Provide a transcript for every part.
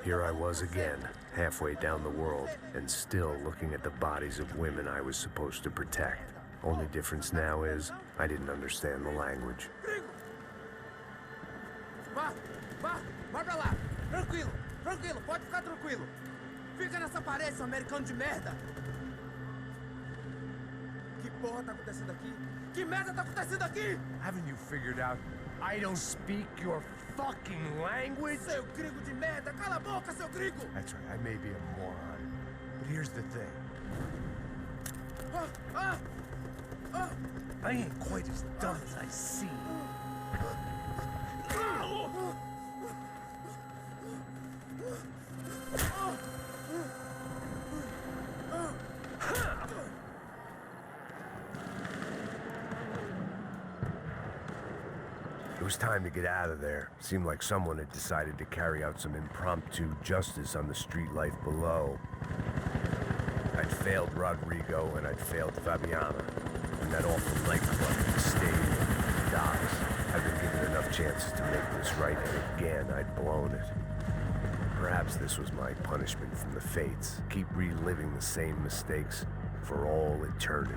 Here I was again, halfway down the world, and still looking at the bodies of women I was supposed to protect. Only difference now is, I didn't understand the language. Vai pra lá! Tranquilo, pode ficar tranquilo! Fica nessa parede, seu americano de merda! Que porra tá acontecendo aqui? Que merda tá acontecendo aqui? Haven't you figured out I don't speak your fucking language? Seu gringo de merda! Cala a boca, seu gringo! That's right, I may be a moron, but here's the thing. I ain't quite as dumb as I seem. It was time to get out of there. Seemed like someone had decided to carry out some impromptu justice on the street life below. I'd failed Rodrigo and I'd failed Fabiana. And that awful nightclub, the stadium, the docks. I'd been given enough chances to make this right, and again I'd blown it. Perhaps this was my punishment from the fates. Keep reliving the same mistakes for all eternity.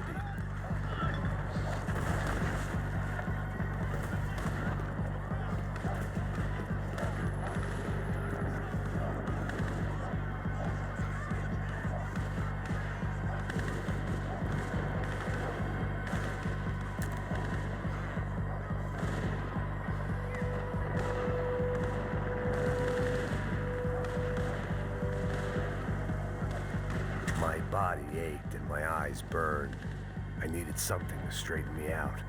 My body ached and my eyes burned. I needed something to straighten me out.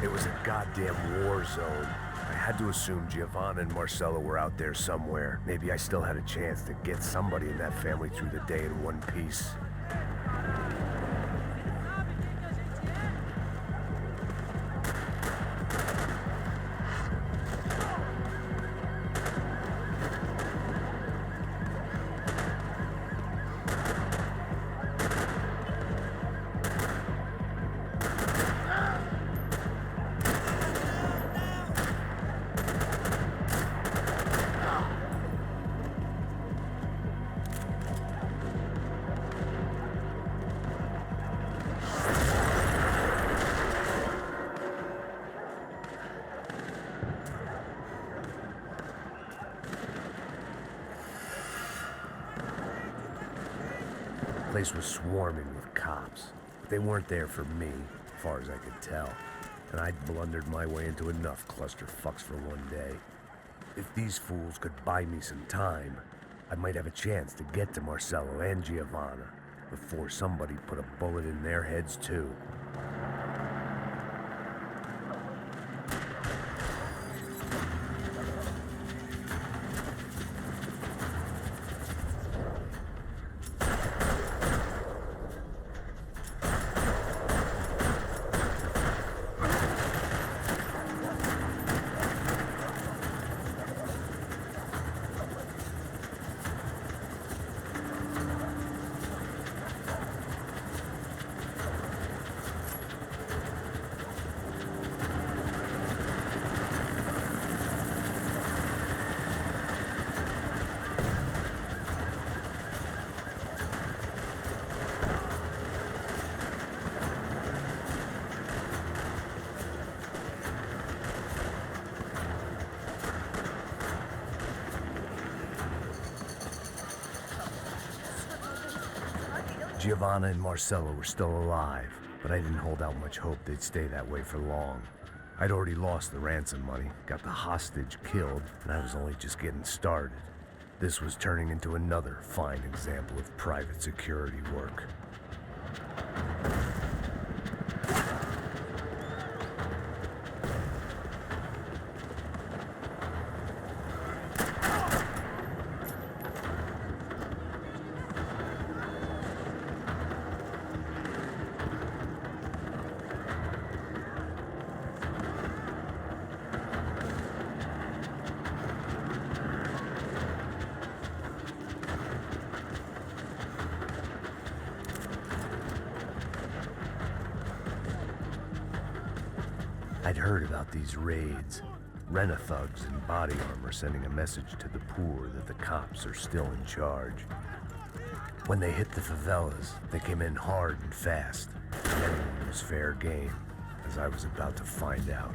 It was a goddamn war zone. I had to assume Giovanna and Marcelo were out there somewhere. Maybe I still had a chance to get somebody in that family through the day in one piece. The place was swarming with cops, but they weren't there for me, as far as I could tell, and I'd blundered my way into enough clusterfucks for one day. If these fools could buy me some time, I might have a chance to get to Marcelo and Giovanna before somebody put a bullet in their heads too. Giovanna and Marcelo were still alive, but I didn't hold out much hope they'd stay that way for long. I'd already lost the ransom money, got the hostage killed, and I was only just getting started. This was turning into another fine example of private security work. I'd heard about these raids. Rent-a-thugs in body armor sending a message to the poor that the cops are still in charge. When they hit the favelas, they came in hard and fast. And anyone was fair game, as I was about to find out.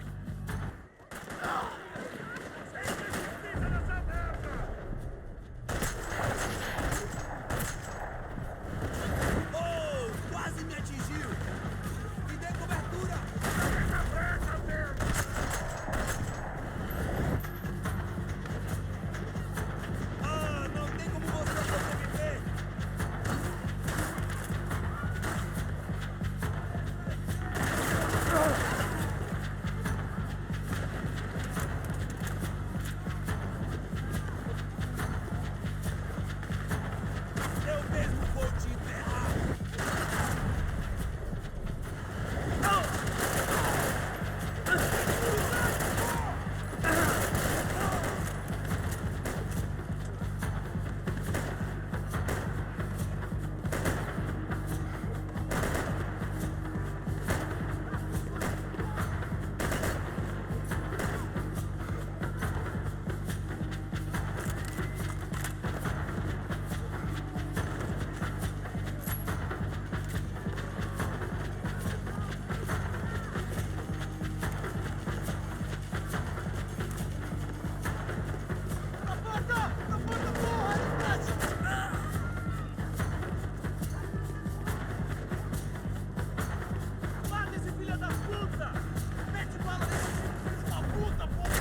Oh, quase me atingiu! Me dê cobertura! Ah, não tem como você sobreviver! Eu mesmo vou te enterrar! Mata esse filho da puta! Mete bala nesse filho da puta, porra!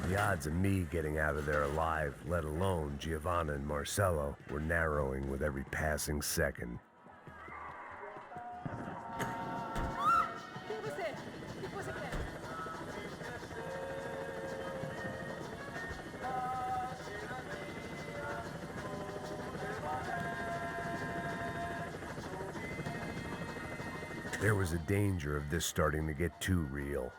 The odds of me getting out of there alive, let alone Giovanna and Marcello, were narrowing with every passing second. Quem você é? O que você quer? There was a danger of this starting to get too real.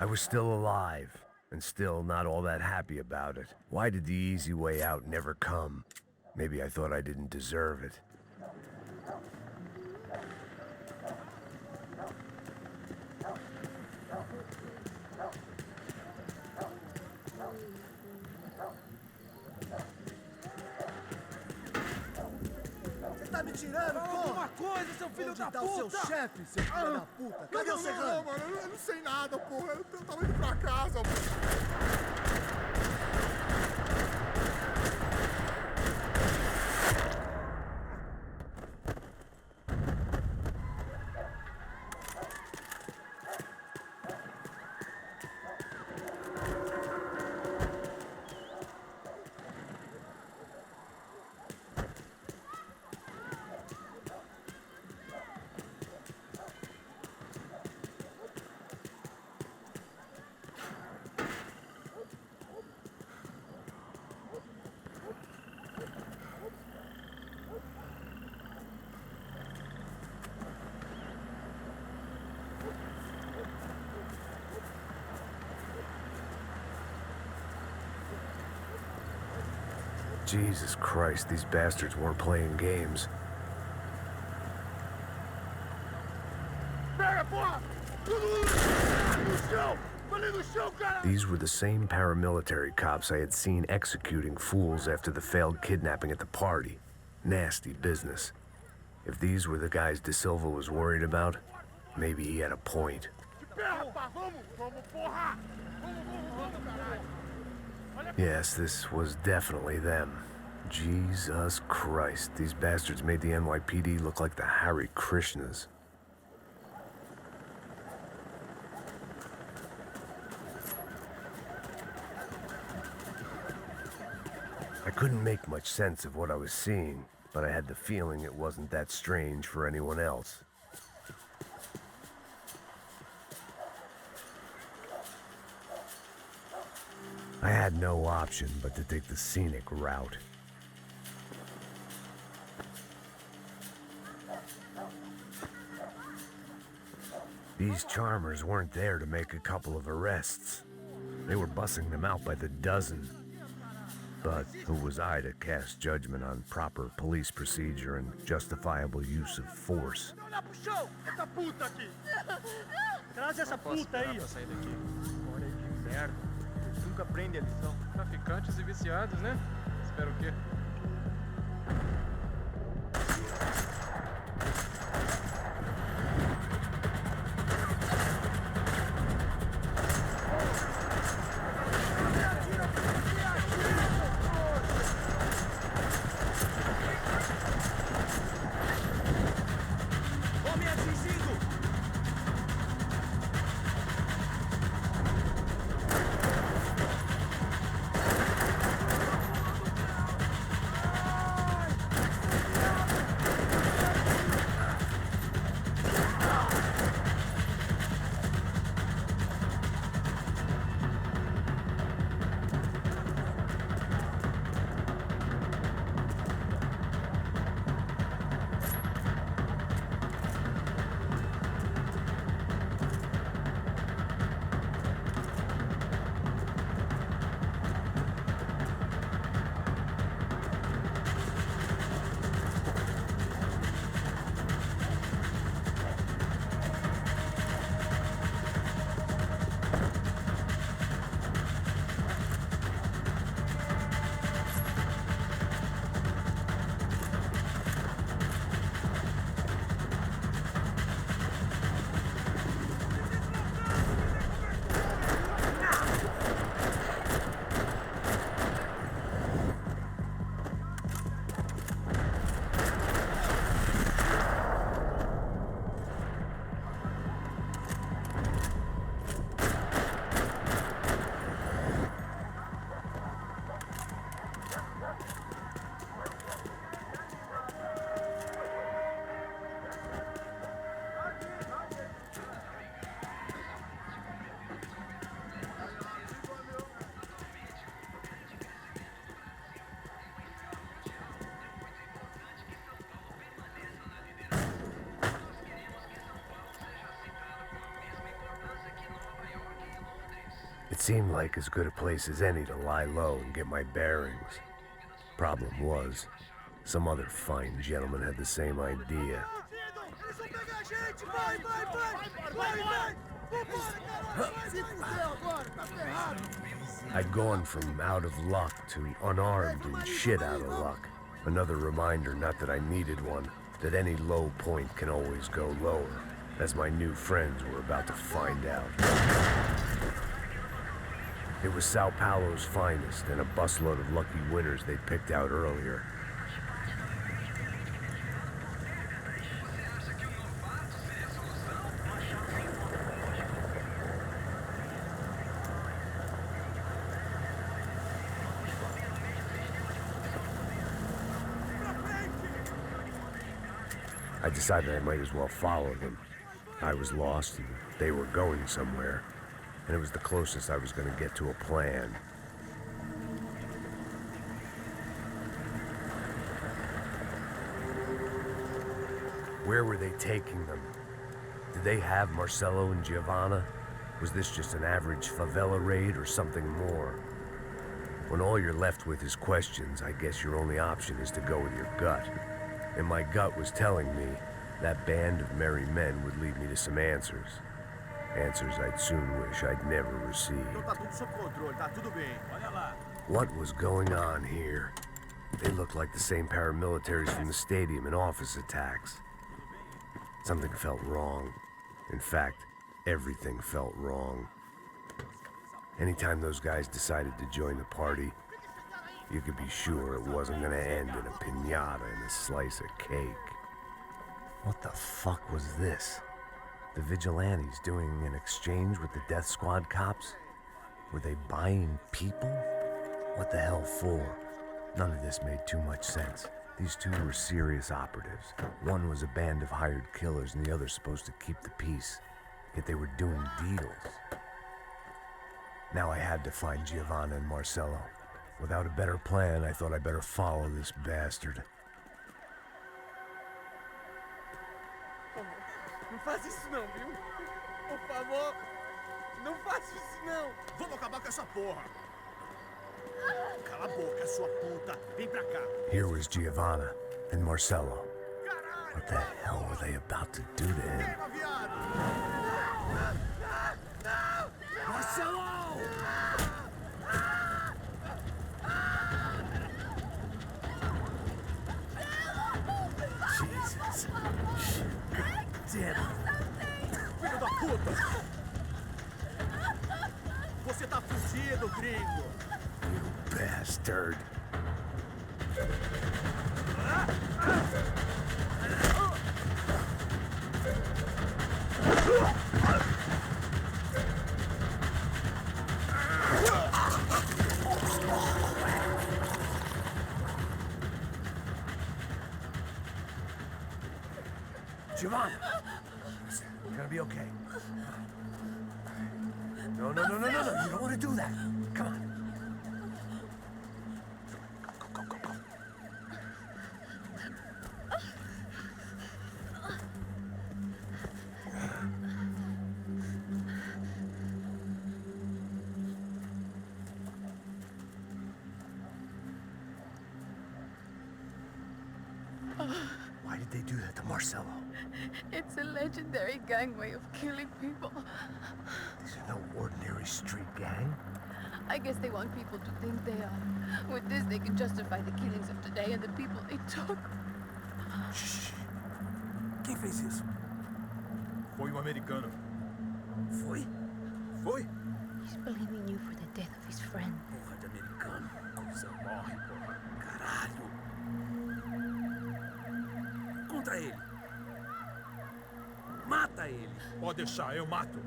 I was still alive, and still not all that happy about it. Why did the easy way out never come? Maybe I thought I didn't deserve it. girando, Fala porra! alguma coisa, seu filho Onde da tá o seu puta! chefe, seu filho da puta? Cadê o Não, Serrano? mano, eu não sei nada, porra. Eu tava indo pra casa, mano. Jesus Christ, these bastards weren't playing games. Pega, porra! No chão! Falei no chão, cara! These were the same paramilitary cops I had seen executing fools after the failed kidnapping at the party. Nasty business. If these were the guys De Silva was worried about, maybe he had a point. De pé, rapaz! Vamos, porra! Vamos, caralho! Yes, this was definitely them. Jesus Christ, these bastards made the NYPD look like the Hare Krishnas. I couldn't make much sense of what I was seeing, but I had the feeling it wasn't that strange for anyone else. I had no option but to take the scenic route. These charmers weren't there to make a couple of arrests. They were bussing them out by the dozen. But who was I to cast judgment on proper police procedure and justifiable use of force? Olha pro chão! Essa puta aqui! Traz essa puta aí! Pra sair daqui. Olha aí que merda. Eles nunca aprendem a lição. Traficantes e viciados, né? Espero o quê? Vão me atingindo! It seemed like as good a place as any to lie low and get my bearings. Problem was, some other fine gentleman had the same idea. Eles vão pegar a gente! Vai, vai, vai! Vai, vai! Vambora, caralho! Se fudeu agora, tá ferrado! I'd gone from out of luck to unarmed and shit out of luck. Another reminder, not that I needed one, that any low point can always go lower, as my new friends were about to find out. It was Sao Paulo's finest and a busload of lucky winners they'd picked out earlier. I decided I might as well follow them. I was lost and they were going somewhere, and it was the closest I was going to get to a plan. Where were they taking them? Did they have Marcelo and Giovanna? Was this just an average favela raid or something more? When all you're left with is questions, I guess your only option is to go with your gut. And my gut was telling me that band of merry men would lead me to some answers. Answers I'd soon wish I'd never received. Tá tudo sob controle, tá tudo bem. Olha lá. What was going on here? They looked like the same paramilitaries from the stadium in office attacks. Something felt wrong. In fact, everything felt wrong. Anytime those guys decided to join the party, you could be sure it wasn't gonna end in a piñata and a slice of cake. What the fuck was this? The vigilantes doing an exchange with the death squad cops? Were they buying people? What the hell for? None of this made too much sense. These two were serious operatives. One was a band of hired killers and the other supposed to keep the peace. Yet they were doing deals. Now I had to find Giovanna and Marcelo. Without a better plan, I thought I'd better follow this bastard. Não faz isso não, viu? Por favor, não faça isso não. Vamos acabar com essa porra. Cala a boca, sua puta. Vem pra cá. Here was Giovanna and Marcelo. What the hell were they about to do to him? Pega, viado. Marcelo! Jesus. Damn it. Filho da puta. Você tá fudido, gringo. You bastard. Giovanna, you're gonna be okay. No, no, no, no, no, no. You don't want to do that. Come on. Go, go, go, go. Why did they do that to Marcelo? It's a legendary gang way of killing people. These are no ordinary street gang. I guess they want people to think they are. With this, they can justify the killings of today and the people they took. Shh. Quem fez isso? Foi americano. Foi? Foi? He's blaming you for the death of his friend. Porra de americano. Você morre, porra. Caralho. Contra ele. Mata ele. Pode deixar, eu mato.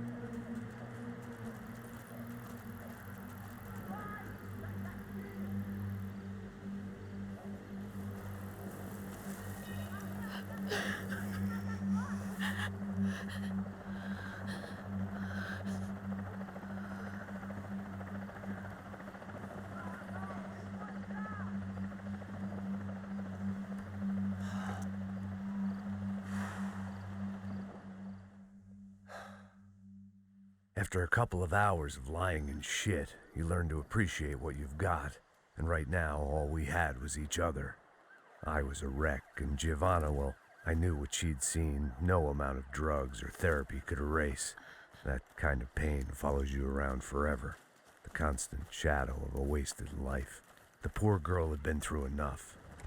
After a couple of hours of lying in shit, you learn to appreciate what you've got. And right now, all we had was each other. I was a wreck, and Giovanna, well, I knew what she'd seen no amount of drugs or therapy could erase. That kind of pain follows you around forever. The constant shadow of a wasted life. The poor girl had been through enough.